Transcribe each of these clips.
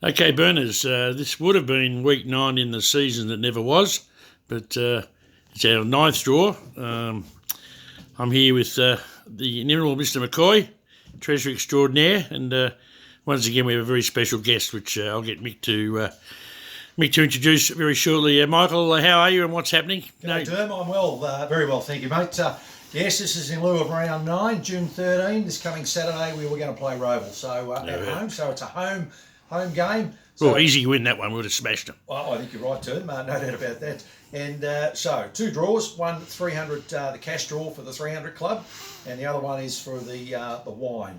Okay, Burners, this would have been week 9 in the season that never was, but it's our ninth draw. I'm here with the inimitable Mr. McCoy, Treasurer Extraordinaire, and once again we have a very special guest, which I'll get Mick to introduce very shortly. Michael, how are you and what's happening? G'day, Derm. I'm well, very well, thank you, mate. Yes, this is in lieu of round 9, June 13. This coming Saturday we were going to play Roval, so at home. So it's a home game. So, easy win that one. We would have smashed them. Well, I think you're right, Derm. No doubt about that. And so 2 draws. One 300, the cash draw for the 300 club, and the other one is for the wine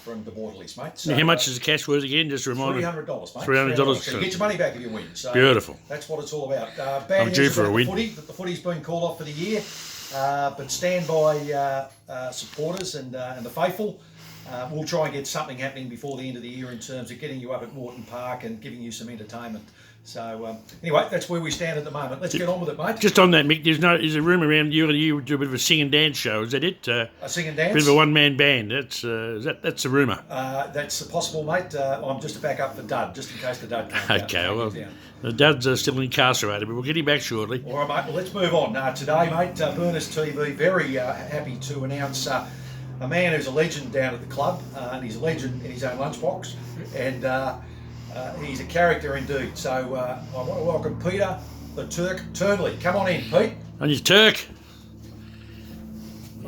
from the Borderlies, mate. So, how much is the cash worth again? Just a reminder. $300, mate. $300. So you get your money back if you win. So beautiful. That's what it's all about. Bad I'm due news for a about win. The footy's been called off for the year. But stand by supporters and the faithful. We'll try and get something happening before the end of the year in terms of getting you up at Moreton Park and giving you some entertainment. So anyway, that's where we stand at the moment. Let's get on with it, mate. Just on that, Mick, there's a rumour around you do a bit of a sing and dance show. Is that it? A sing and dance? Bit of a one-man band. That's a rumour. That's possible, mate. I'm just a backup for Dud, just in case the Dud comes out. Okay, well, the Duds are still incarcerated, but we'll get him back shortly. All right, mate. Well, let's move on. Today, mate, Burners TV, very happy to announce a man who's a legend down at the club, and he's a legend in his own lunchbox, and he's a character indeed. So I want to welcome Peter the Turk Turnley. Come on in, Pete. On your Turk.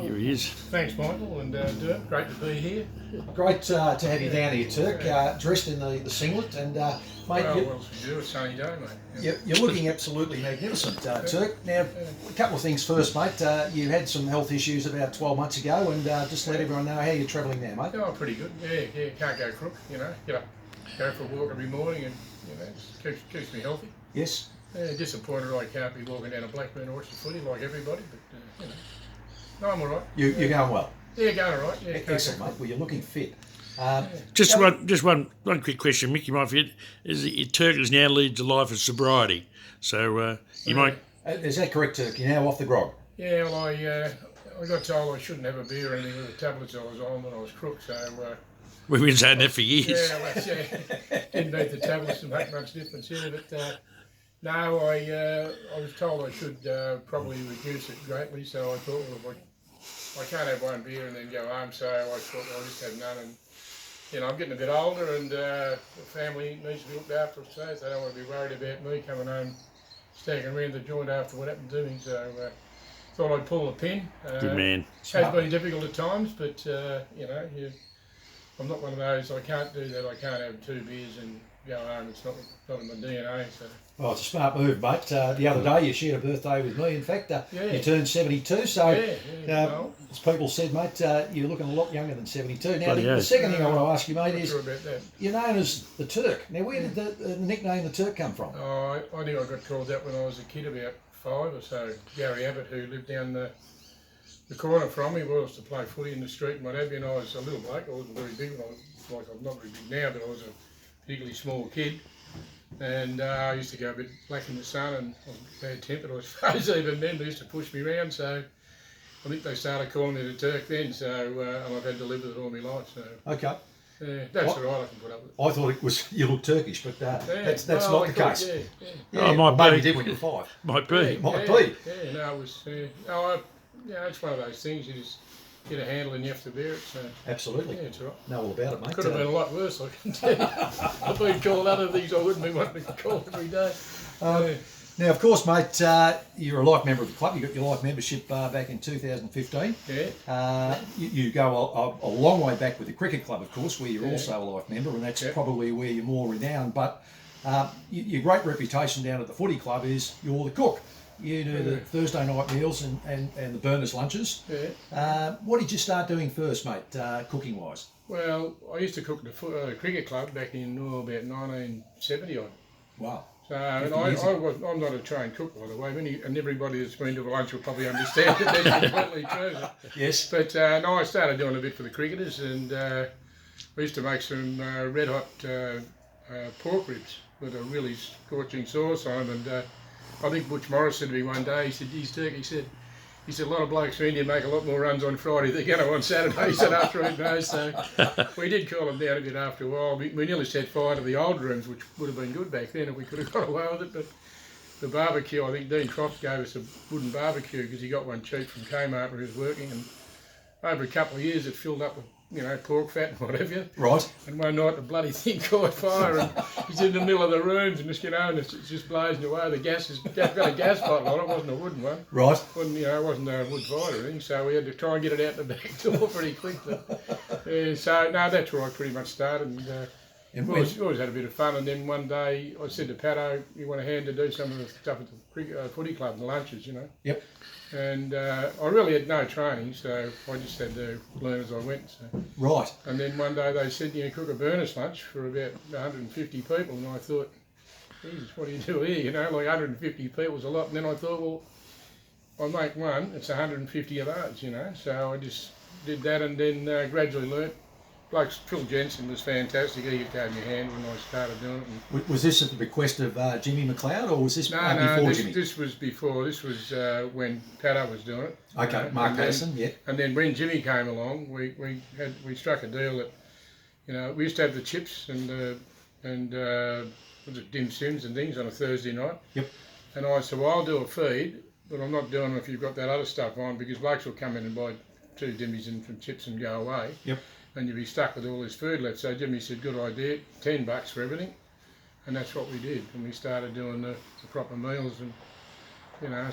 Here he is. Thanks, Michael, and Dirk. Great to be here. Great to have you down here, Turk, dressed in the singlet, and mate, Well, it's a sunny day, mate. you're looking absolutely magnificent, Turk. Now, a couple of things first, mate. You had some health issues about 12 months ago, and just let everyone know how you're travelling now, mate. Oh, pretty good. Yeah, can't go crook, Get up, go for a walk every morning, and it keeps me healthy. Yes. Disappointed I can't be walking down a Blackburn or watching footy like everybody, but no, I'm all right. You're going well. Yeah, going all right. Yeah, excellent, mate. Well, you're looking fit. Just one quick question, Mick. You might forget is that your Turk is now leads a life of sobriety, so you might. Is that correct, Turk? You're now off the grog. Yeah, well, I got told I shouldn't have a beer or anything with the tablets I was on when I was crook, so. We've been saying that for years. Didn't need the tablets to make much difference here, but no, I was told I should probably reduce it greatly, so I thought, well, if I can't have one beer and then go home, so I thought I'll just have none. And I'm getting a bit older, and the family needs to be looked after, so they don't want to be worried about me coming home staggering around the joint after what happened to me. So thought I'd pull the pin. Good man. It has been difficult at times, but I'm not one of those. I can't do that. I can't have 2 beers and go home. It's not in my DNA. So. Well, it's a smart move, mate. The other day you shared a birthday with me. In fact, you turned 72. So, as people said, mate, you're looking a lot younger than 72. Now, the second thing I want to ask you, mate, is you're known as the Turk. Now, where did the nickname the Turk come from? Oh, I think I got called that when I was a kid, about 5 or so. Gary Abbott, who lived down the corner from me, was to play footy in the street and what have you, and I was a little bloke. I wasn't very big I'm not very big now, but I was a particularly small kid. And I used to go a bit black in the sun and I was bad-tempered, I suppose, even then. They used to push me around, so I think they started calling me the Turk then, so and I've had to live with it all my life. So okay. That's all right, I can put up with it. I thought it was you look Turkish, but that's not the case. Maybe you did when you were 5. Might be. Might be. Yeah, no, it was. It's one of those things you just get a handle and you have to bear it. So. Absolutely. Yeah, it's all right. Know all about it, mate. Could have been a lot worse, I can tell you. I've been called other things I wouldn't be wanting to call every day. Now, of course, mate, you're a life member of the club. You got your life membership back in 2015. Yeah. You go a long way back with the cricket club, of course, where you're also a life member, and that's probably where you're more renowned. But your great reputation down at the footy club is you're the cook. You do the Thursday night meals and the Burners lunches. Yeah. What did you start doing first, mate, cooking wise? Well, I used to cook at the cricket club back in about 1970 odd. Wow. So, and I'm not a trained cook, by the way, and everybody that's been to a lunch will probably understand that that's completely true. Yes. But no, I started doing a bit for the cricketers, and we used to make some red hot pork ribs with a really scorching sauce on them. And I think Butch Morris said to me one day, he said, "Geez, Turk," he said, he said, a lot of blokes in India make a lot more runs on Friday than they're going to on Saturday. He said, after it goes. So we did cool them down a bit after a while. We nearly set fire to the old rooms, which would have been good back then if we could have got away with it. But the barbecue, I think Dean Trops gave us a wooden barbecue because he got one cheap from Kmart where he was working. And over a couple of years, it filled up with, pork fat and whatever. Right. And one night the bloody thing caught fire and he's in the middle of the rooms and and it's just blazing away. The gas has got a gas bottle on it, wasn't a wooden one. Right. It wasn't a wood fire or anything, so we had to try and get it out the back door pretty quick. So, no, that's where I pretty much started. And always had a bit of fun. And then one day I said to Pato, you want a hand to do some of the stuff at the footy club, the lunches, Yep. And I really had no training, so I just had to learn as I went. So. Right. And then one day they said, cook a Burners lunch for about 150 people. And I thought, Jesus, what do you do here? Like 150 people is a lot. And then I thought, well, I make one, it's 150 of those, So I just did that and then gradually learnt. Like Phil Jensen was fantastic. He gave me a hand when I started doing it. Was this at the bequest of Jimmy McLeod, or was this before Jimmy? This was before. This was when Pato was doing it. Okay, Mark Patterson, yeah. And then when Jimmy came along, we struck a deal that, we used to have the chips and was it dim sims and things on a Thursday night. Yep. And I said, well, I'll do a feed, but I'm not doing it if you've got that other stuff on, because blokes will come in and buy 2 dimmies and some chips and go away. Yep. And you'd be stuck with all this food left. So Jimmy said, good idea, $10 for everything. And that's what we did. And we started doing the proper meals and,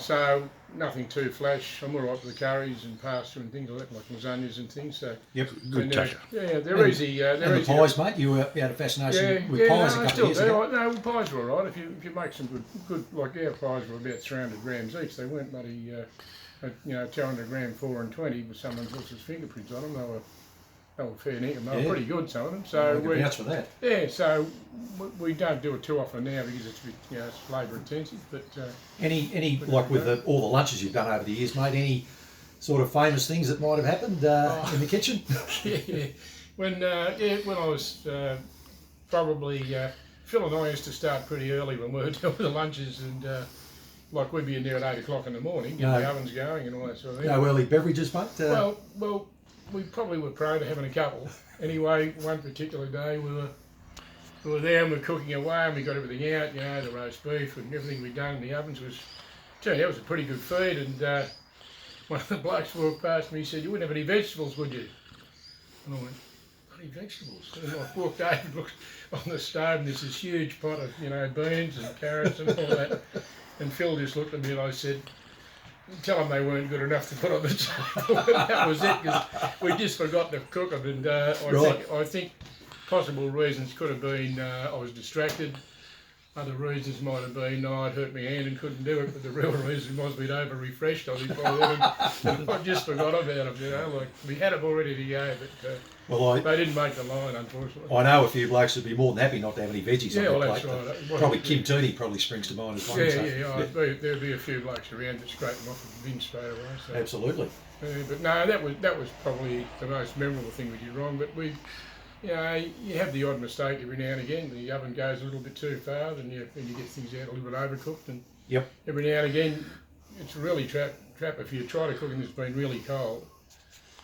so nothing too flash. I'm all right with the curries and pasta and things like that, like lasagnas and things. So yep, good touch. Yeah, they're easy. And the pies, mate, you had a fascination with pies a couple of years ago. No, pies were all right. If you make some good, like our pies were about 300 grams each. They weren't bloody, 200 gram 4 and 20 with someone else's fingerprints on them. They were fair income. They were pretty good, some of them. So we vouch for that. Yeah, so we don't do it too often now because it's a bit, it's labour intensive. But any like with all the lunches you've done over the years, mate, any sort of famous things that might have happened in the kitchen? Yeah. When I was probably Phil and I used to start pretty early when we were doing the lunches and. Like we'd be in there at 8 o'clock in the morning, get the ovens going and all that sort of thing. No early beverages, mate? Well, we probably were prone to having a couple. Anyway, one particular day we were there and we were cooking away and we got everything out, the roast beef and everything we'd done in the ovens turned out it was a pretty good feed. And one of the blokes walked past me, he said, you wouldn't have any vegetables, would you? And I went, bloody vegetables? And I walked over and looked on the stove and there's this huge pot of, beans and carrots and all that. And Phil just looked at me and I said, tell them they weren't good enough to put on the table. And that was it, because we just forgot to cook them. And I think possible reasons could have been I was distracted. Other reasons might have been I'd hurt my hand and couldn't do it. But the real reason was we'd over-refreshed, I think, by then. And I just forgot about them, like we had them all ready to go. But they didn't make the line, unfortunately. I know a few blokes would be more than happy not to have any veggies on their plate. That's right. Probably Kim Tooney probably springs to mind as one. There'd be a few blokes around that scrape them off the bin straight away. So. Absolutely. But no, that was probably the most memorable thing we did wrong. But you have the odd mistake every now and again. The oven goes a little bit too far, and you get things out a little bit overcooked. And every now and again, it's really trap if you try to cook and it's been really cold.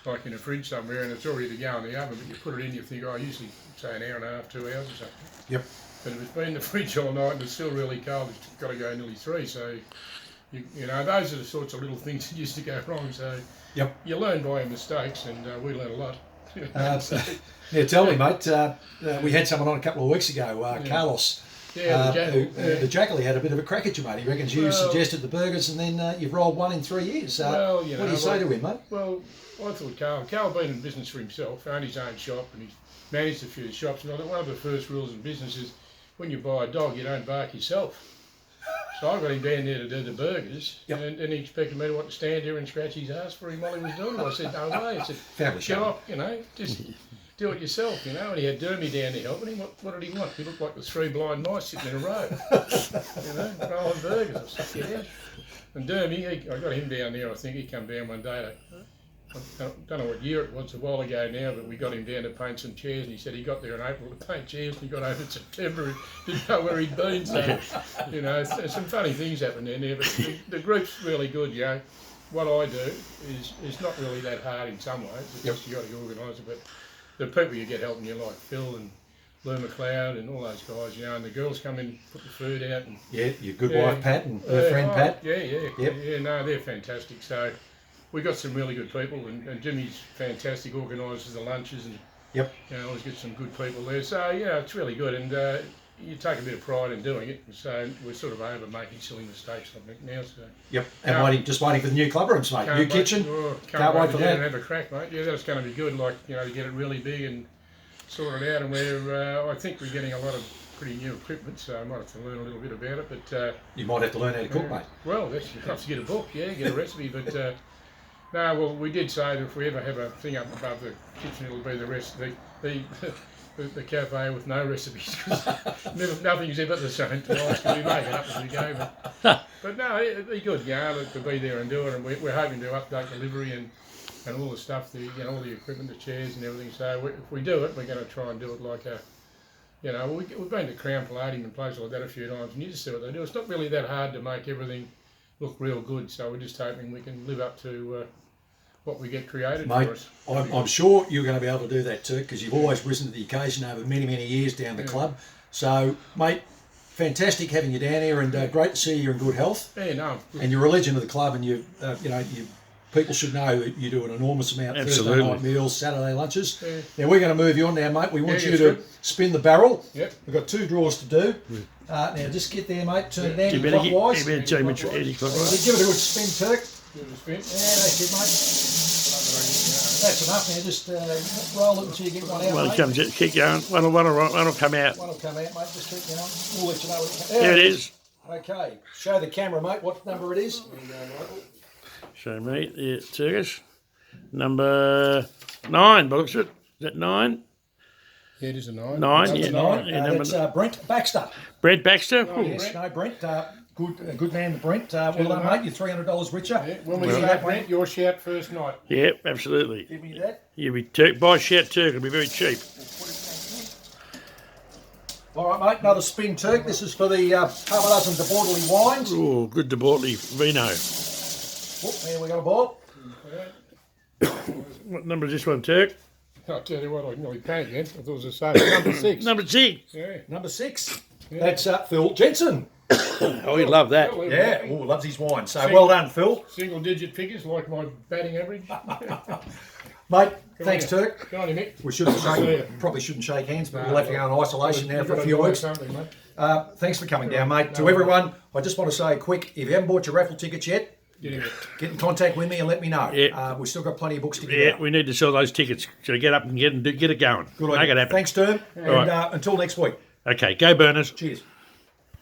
Like in a fridge somewhere and it's already to go in the oven, but you put it in, you think, usually say an hour and a half, 2 hours or something. Yep. But if it's been in the fridge all night and it's still really cold, it's got to go nearly 3. So, those are the sorts of little things that used to go wrong. So, you learn by your mistakes, and we learn a lot. Now, tell me, mate, we had someone on a couple of weeks ago, Carlos. The Jackal, had a bit of a crack at you, mate. He reckons you suggested the burgers and then you've rolled one in 3 years. What do you say to him, mate? Well, I thought Carl been in business for himself, owned his own shop and he's managed a few shops. And I thought one of the first rules in business is when you buy a dog, you don't bark yourself. So I got him down there to do the burgers and he expected me to stand there and scratch his ass for him while he was doing it. I said, no way. I said, get off, just do it yourself, And he had Dermy down there helping him. What did he want? He looked like the 3 blind mice sitting in a row, rolling burgers. I said, get out. And Dermy, I got him down there, I think. He come down one day. I don't know what year it was, a while ago now, but we got him down to paint some chairs, and he said he got there in April to paint chairs, and he got over in September and didn't know where he'd been. So, some funny things happened down there, but the group's really good, what I do is not really that hard in some ways. It's just you got to organise it. But the people you get helping you, like Phil and Lou McLeod and all those guys, and the girls come in, put the food out, and Yeah, your good wife Pat and her friend Pat. Yeah, no, they're fantastic. So we got some really good people, and Jimmy's fantastic, organises the lunches, and Yep. always get some good people there. So it's really good, and you take a bit of pride in doing it. So we're sort of over making silly mistakes, I think now. So Yep. And just waiting for the new club rooms, mate. New kitchen. Can't wait for to get it that. and have a crack, mate. Yeah, that's going to be good. Like to get it really big and sort it out. And I think we're getting a lot of pretty new equipment, so I might have to learn a little bit about it. But You might have to learn how to cook, mate. well, you have to get a book, get a recipe. But no, well, we did say that if we ever have a thing up above the kitchen, it'll be the rest the cafe with no recipes. 'Cause nothing's ever the same twice. Because we make it up as we go. But no, it'd be good, to be there and do it. And we're hoping to update delivery and all the stuff, all the equipment, the chairs and everything. So if we do it, we're going to try and do it like a. We've been to Crown Palladium and places like that a few times, and you just see what they do. It's not really that hard to make everything look real good. So we're just hoping we can live up to what we get created Mate, for us. I'm sure you're going to be able to do that too, because you've always risen to the occasion over many, many years down the club. So, mate, fantastic having you down here, and great to see you're in good health. Yeah, no. And you're a legend of the club, and you people should know that you do an enormous amount of Thursday night meals, Saturday lunches. Yeah. Now we're going to move you on now, mate. We want you that's to good. spin the barrel. Yep. We've got 2 draws to do. Now just get there, mate. Turn it You better anti-clockwise. give it a Give it a good spin, Turk. Give it a spin. Yeah, that's it, mate. That's enough now. Just roll it until you get one out, Well, mate. come, just keep going. One will come out. One will come out, mate. Just keep going. We'll let you know when it comes There it is. Okay. Show the camera, mate, what number it is. Show me the Turkish. Number 9, looks it. Is that 9? Yeah, it is a 9. 9, That's yeah. a 9. Yeah, number That's Brent Baxter. Brent Baxter. Oh, Yes, no, Brent. Good man, Brent. Well done, mate. You're $300 richer. Yeah, when we Give see me that, that one. Brent, your shout first night. Yeah, absolutely. Give me that. You be buy Shout Turk, it'll be very cheap. All right, mate. Another spin, Turk. This is for the half a dozen De Bortoli wines. Oh, good De Bortoli Vino. Oh, there we got a ball. What number is this one, Turk? I'll tell you what, I nearly panicked then. I thought it was the same. Number 6. Number 6. Yeah. Number 6. That's Phil Jensen. Oh, you love that. Yeah. Oh, loves his wine. So well done, Phil. Single digit figures like my batting average. Mate, thanks, Turk. Go on, Nick. We probably shouldn't shake hands, but we'll have to go in isolation now for a few weeks. Thanks for coming down, mate. To everyone, I just want to say quick, if you haven't bought your raffle tickets yet, get in contact with me and let me know. Yeah. We've still got plenty of books to give Yeah, out. we need to sell those tickets. So get up and get it going. Good Make idea. it happen. Thanks, Turk. And right. until next week. Okay, go Burners. Cheers.